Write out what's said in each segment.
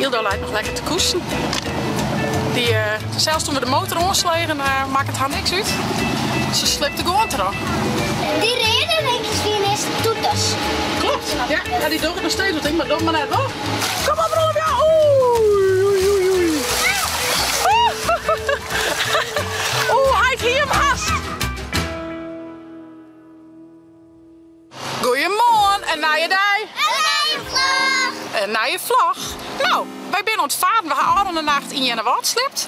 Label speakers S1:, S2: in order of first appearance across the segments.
S1: Ildo lijkt nog lekker te koesten. Zelfs toen we de motor onslegen, maakt het haar niks uit. Ze slipte gewoon terug.
S2: Die reden denk ik wie is toeters.
S1: Klopt. Ja, die doet het nog steeds. Ik maar doe maar net wel. Kom op, Rolf. Ja. Oei, oei. Oeh, hij heeft hier hem vast. Goedemorgen en naar je dij. En naar je vlag. Nou, wij zijn ontvaren. We gaan al de nacht in je wat slipt.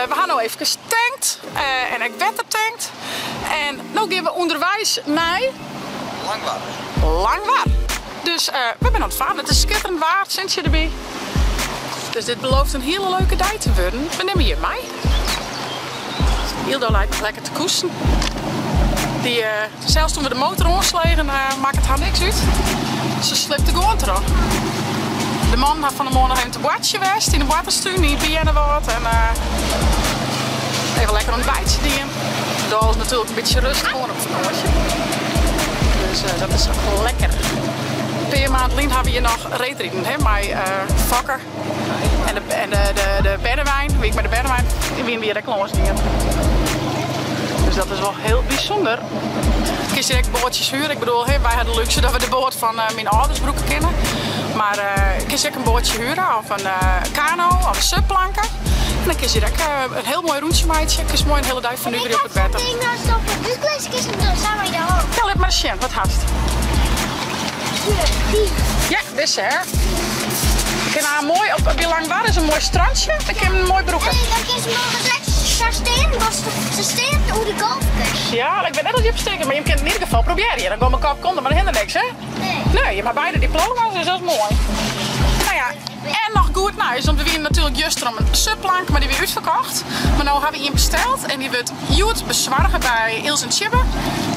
S1: We gaan nou even getankt. En ik werd getankt. En nu gaan we onderwijs naar Langwaar. Dus we zijn ontvaren. Het is schitterend waard sinds je erbij. Dus dit belooft een hele leuke dag te worden. We nemen je mee. Ildo lijkt nog lekker te koesten. Zelfs toen we de motor onslegen, maakt het haar niks uit. Ze slipte gewoon terug. De man had van de morgen even te bootje geweest in de waterstuin, in Pienne wat. En even lekker een bijtje dienen. Dat is natuurlijk een beetje rustig gewoon op vakantie. Dus dat is lekker. Per maand lien hebben we hier nog reetrieden, hè, met Fokker. En de Bernewijn, wie ik met de Bernewijn, wie weer reclamos dingen. Dus dat is wel heel bijzonder. Ik kies direct bootjes huren. Ik bedoel, wij hadden de luxe dat we de boot van mijn oudersbroeken kennen. Maar ik kies direct een bootje huren of een kano of een subplanken. En dan kies je direct een heel mooi roentje maatje. Ik kies mooi een hele dag van nu weer op het bed.
S2: Dus ik kies hem door samen in de hoofd.
S1: Ja, let maar eens zien. Wat haast? Ja, dit is hè. Ik heb mooi op Langwaar is een mooi strandje. Ik heb een mooi broek.
S2: En dan kies je nog eens ze steen hoe de golfkust.
S1: Ja, ik ben net als je opsteken, maar je kunt in ieder geval proberen. Dan komt mijn kop konden, maar dat hindert niks, hè? Nee, je hebt beide diploma's, dus dat is mooi. Nou ja, en nog goed nice, want we hebben natuurlijk juist om een subplank, maar die weer uitverkocht. Maar nu hebben we hem besteld en die wordt goed bezorgen bij Ils en Chibbe.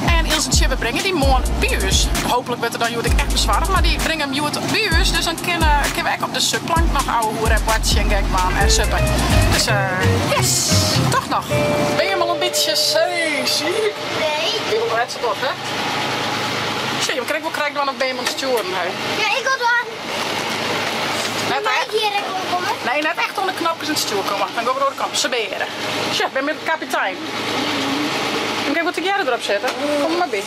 S1: En Ils en Chibbe brengen die morgen bij ons. Hopelijk wordt er dan Joet echt bezorgd, maar die brengen hem Joet bij ons. Dus dan kunnen we ook op de subplank nog ouwe hoeren en watje en gekbaan en suppen. Dus yes, toch nog. Ben je al een beetje ziek?
S2: Nee.
S1: Je wil het zo toch, hè? Zie je, maar krijg dan nog ben je aan het sturen, hè?
S2: Ja, ik wil dan.
S1: Net echt?
S2: Hier komen.
S1: Nee, net echt onder de knopjes in het stuur komen. Dan gaan we door de kant. Saberen. Tja, ik ben met de kapitein. Ik heb wat de jaren erop zetten. Kom maar bij.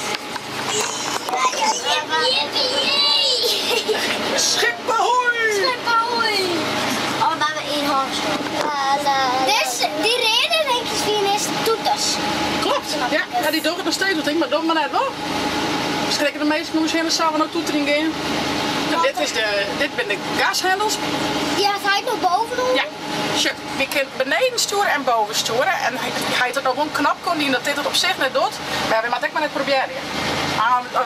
S1: Schippahoei!
S2: Schippahoei! Oh, maar we in Dus die reden denk ik wie is toeters.
S1: Klopt. Ja, die doet het nog steeds, maar doe maar net wel. Schrikken de meeste jongens heen en samen naar toetering gaan. Dit zijn de gashendels.
S2: Ja, ga ik nog boven doen?
S1: Ja. Je kunt beneden sturen en boven sturen. En hij heeft er nog een knop die dat dit het op zich net doet. Maar we moeten het maar net proberen.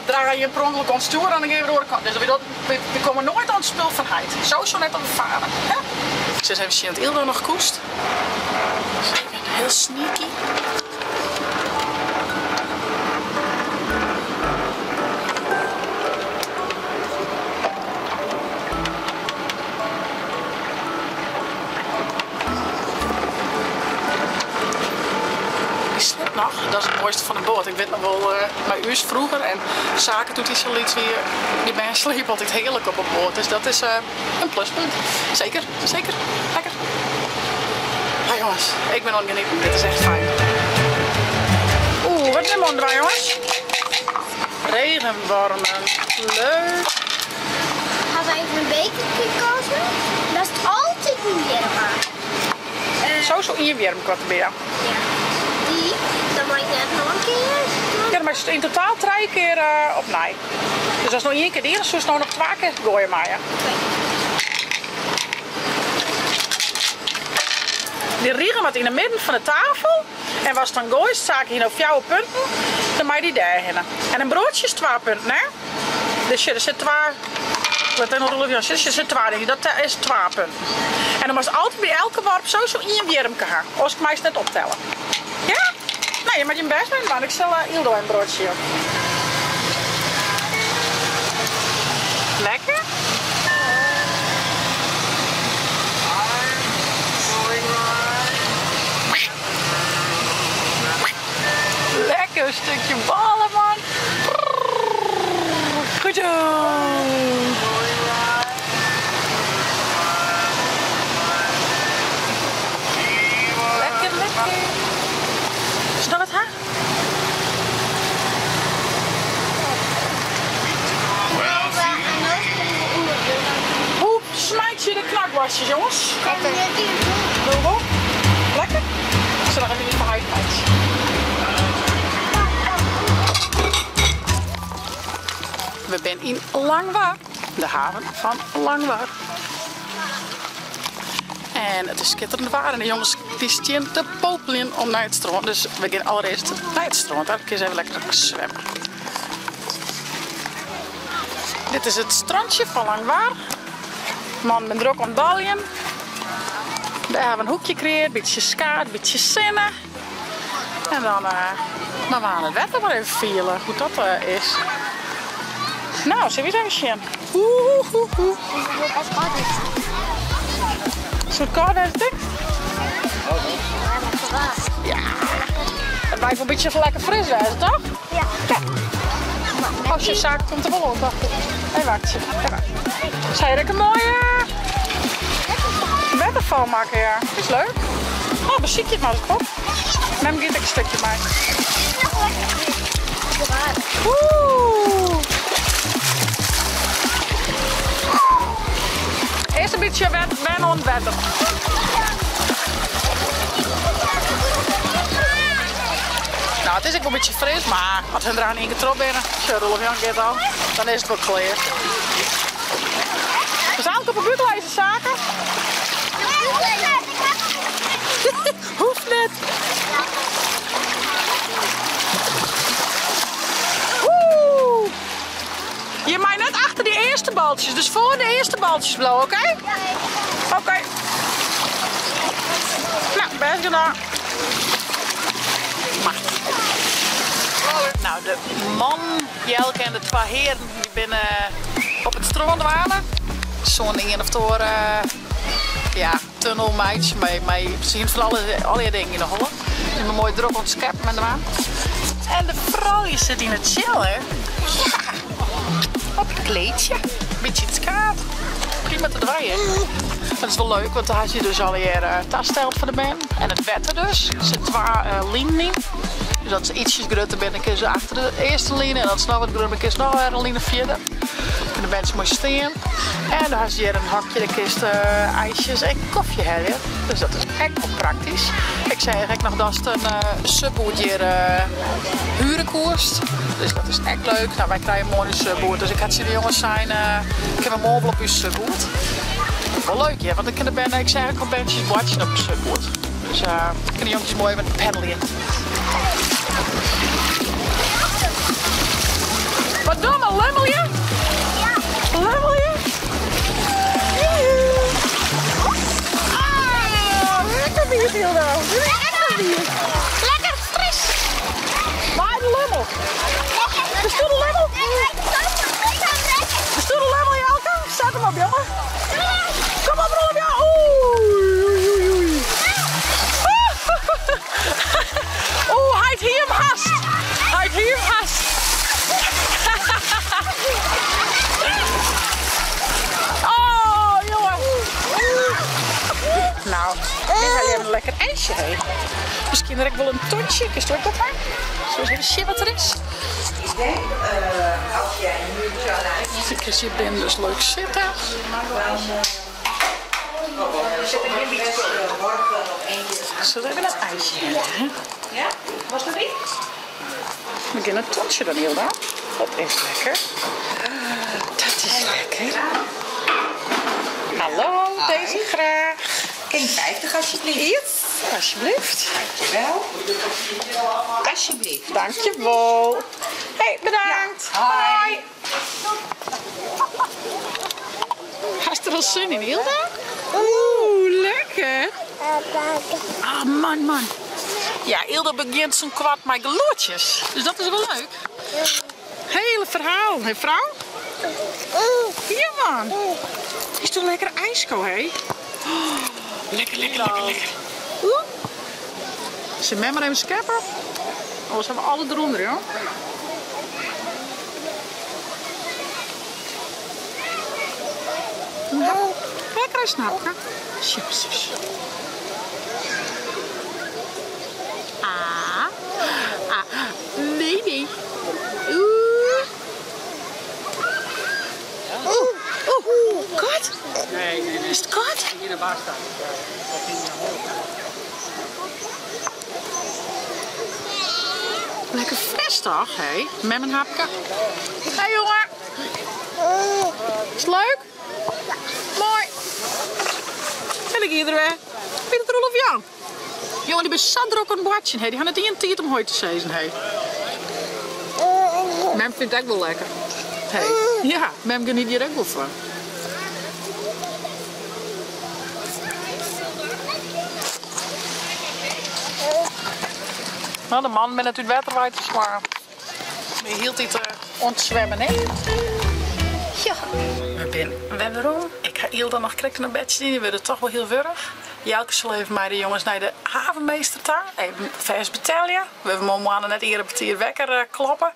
S1: Draai je een per ongeluk aan sturen en dan gaan we door de kant. Dus we komen nooit aan het spul van heid. Zo net op de vader. Ik zit even zien dat Ildo nog koest. Heel sneaky. Nog, dat is het mooiste van de boot. Ik weet nog wel, bij u is vroeger en zaken doet hij zoiets weer. Die mensen sliepen altijd heerlijk op een boot. Dus dat is een pluspunt. Zeker, zeker. Lekker. Ja jongens, ik ben al genieten. Dit is echt fijn. Oeh, wat is er erbij jongens? Regenwormen. Leuk.
S2: Gaan we even een bekertje kozen? Dat is altijd niet weer maar.
S1: Zo in je warmkwartier. Ja.
S2: Die, dan moet je net nog een keer.
S1: Ja, dan moet je in totaal 3 keer opnieuw. Dus als nog 1 keer die is, dus nog 2 keer gooien maar. Ja. Die riegen wat in het midden van de tafel. En als het dan gooit, zaak je nog 4 punten, dan moet je die daar heen. En een broodje is 2 punten, hè? Dus er zit 2. Wat dan nog er zit 2 dingen, dat is 2 punten. En dan moet je altijd bij elke worp zo in je warmke gaan. Als ik mij net optellen. Ja? Nee, je moet je best doen, man. Ik stel Ildo een broodje op. Lekker? Lekker stukje ballen, man. Goed zo. wasjes, jongens. Doe lekker. Ik zal nog even niet van huid uit. We zijn in Langwaar, de haven van Langwaar. En het is schitterend waar en de jongens die staan te popelen om naar het strand. Dus we gaan allereerst naar het strand. Daar kun je even lekker zwemmen. Dit is het strandje van Langwaar. Man ben er ook aan het ballen. Daar hebben we een hoekje gecreëerd, een beetje skaat, een beetje zinnen. En dan gaan we het wetter maar even vielen, hoe dat is. Nou, zullen we eens even zien? Is het koud uit het? Ja. Het blijft een beetje lekker fris wezen, toch?
S2: Ja.
S1: Als je zaak komt er wel op, dacht ik. Hé, wacht je. Zou je er een mooie wetterval maken, ja. Dat is leuk. Oh, dan zie je het maar eens op. Neem ik een stukje mee. Oeh. Eerst een beetje wennen aan het wetter. Nou, het is ook een beetje fris, maar als we er aan één keer erop binnen, dan is het wel klaar. We zijn ook op een buitenlijst zaken. Hoeft net. Oeh. Je maakt net achter die eerste baltjes, dus voor de eerste baltjes blauw, oké? Oké. Nou, best gedaan. Nou, de man, Jelke en de twee heren die binnen op het strand waren. Zo'n een of door tunnelmeidje mee zien van alle dingen in de hollen. Die hebben mooi druk ontschept met de waan. En de vrouw die zit in het chillen. Ja, op een kleedje. Een beetje het skaat. Prima te draaien. Dat is wel leuk, want dan had je dus alweer tasstelt van de band. En het wetter dus. Er zit twee lijnen in. Dus dat is ietsjes groter ben ik achter de eerste lijn. En dat is nog wat groter, is nog weer een lijn verder. En de mensen mooi staan. En dan had je hier een hakje, de kist ijsjes en koffie hebben. Dus dat is echt wel praktisch. Ik zei eigenlijk nog dat het een subboot hier huren koerst. Dus dat is echt leuk. Nou, wij krijgen mooi een subboot. Dus ik had ze de jongens zijn, ik heb een mogelijk op uw subboot. Wel leuk, ja, want ik zei eigenlijk al bandjes watchen op een subboot. Dus kunnen de jongens mooi met peddelen. Wat doen we, lummelje? Ja. Lummelje? Ah, lekker bier, Hilda. Lekker bier. Lekker fris. Maar de lummel. De stoel lummel. De stoel lummel, Jelke. Zet hem op, jongen. Kom op, rol op, ja. Oei, oei. Oeh, hij heeft hier hem haast. Hij heeft hier hem haast. Oh, jongen. Nou, nu ga je even een lekker ijsje heen. Misschien heb ik wel een tonsje. Is het ook dat maar? Zullen we even zien wat er is?
S3: Ik denk, als jij nu zo naar...
S1: Ik zie je binnen dus leuk zitten. Zullen we even een ijsje hebben?
S3: Ja? Was dat niet?
S1: We gaan een tonsje dan, Hilda. Dat is lekker. Dat is lekker. Hallo, deze graag.
S3: 1,50 alsjeblieft.
S1: Yes, alsjeblieft.
S3: Dankjewel. Alsjeblieft.
S1: Dankjewel. Hey, bedankt.
S3: Ja. Hoi.
S1: Hast er al zin in, Hilda? Oeh, lekker. Ah, man. Ja, Hilda begint zo'n kwart met gelootjes. Dus dat is wel leuk. Hele verhaal, hè vrouw? Ja, man. Is toch lekker ijsko, hé? Oh, lekker. Ze met maar even scheppen. Anders hebben we alle eronder, joh. Lekker een snapje. Jezus. Nee. Oeh. Koud? Nee. Is het koud?
S4: basta.
S1: Lekker fris toch, hé? Met mijn hapje. Hé jongen. Is het leuk? Mooi. En ik hier weer. Vind het Roelof Jan? Jongen, die ben zo druk aan het watchen. Die gaan het niet in tijd om hooi te zezen. Mem vindt het ook wel lekker. Ja, Mem geniet hier ook wel van. Nou, de man met natuurlijk waterwaait te zwaar. Die hield dit ontzwemmen, hè? Ja, we hebben erom. Ik ga Ilda nog krijgen naar bedje zien. Die worden toch wel heel wurg. Jelke zal even mij de jongens naar de havenmeester daar. Even vers betalen. We hebben momentan net hier een kwartier wekker kloppen.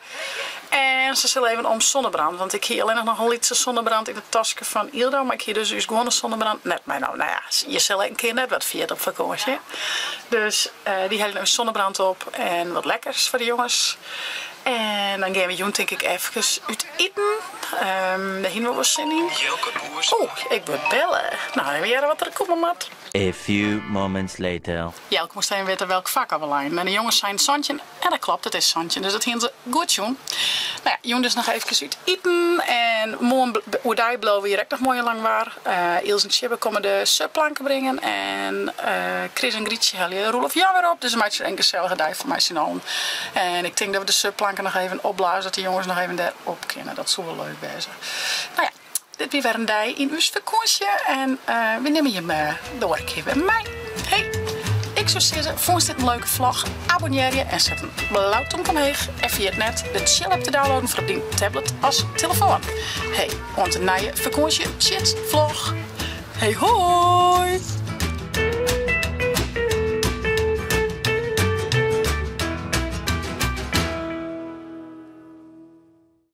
S1: En ze zullen even om zonnebrand. Want ik hier alleen nog een lietse zonnebrand in de tasje van Ilda. Maar ik hier dus gewoon een zonnebrand. Net mij nou ja, je zal een keer net wat viert op vakantie. Dus die halen een zonnebrand op. En wat lekkers voor de jongens. En dan gaan we doen denk ik even uit eten. Daar hebben we wel zin in. Oh, ik moet bellen. Nou, dan weer wat er komen moet.
S5: A few moments later.
S1: Ja, ik moest even weten welk vak we lijn. En de jongens zijn Santje. En dat klopt, het is Santje. Dus dat hebben ze goed doen. Nou ja, jongens dus nog even uit eten. En morgen hoe blowen hier ook nog mooi lang waar. Ilse en Chibbe komen de subplanken brengen. En Chris en Grietje halen Roelof Jan weer op. Dus een maatje een gezellige dag voor mij zijn allen. En ik denk dat we de subplanken nog even opblazen. Dat de jongens nog even daarop kunnen. Dat zou wel leuk zijn. Nou ja. Dit weer een dag in ons vakantie en we nemen je mee door een keer bij mij. Hey, ik zou zeggen, vond je dit een leuke vlog? Abonneer je en zet een blauwtong omheen. En via het net de chill app te downloaden voor die tablet als telefoon. Hey, onze nieuwe vakantie chat vlog. Hey hoi!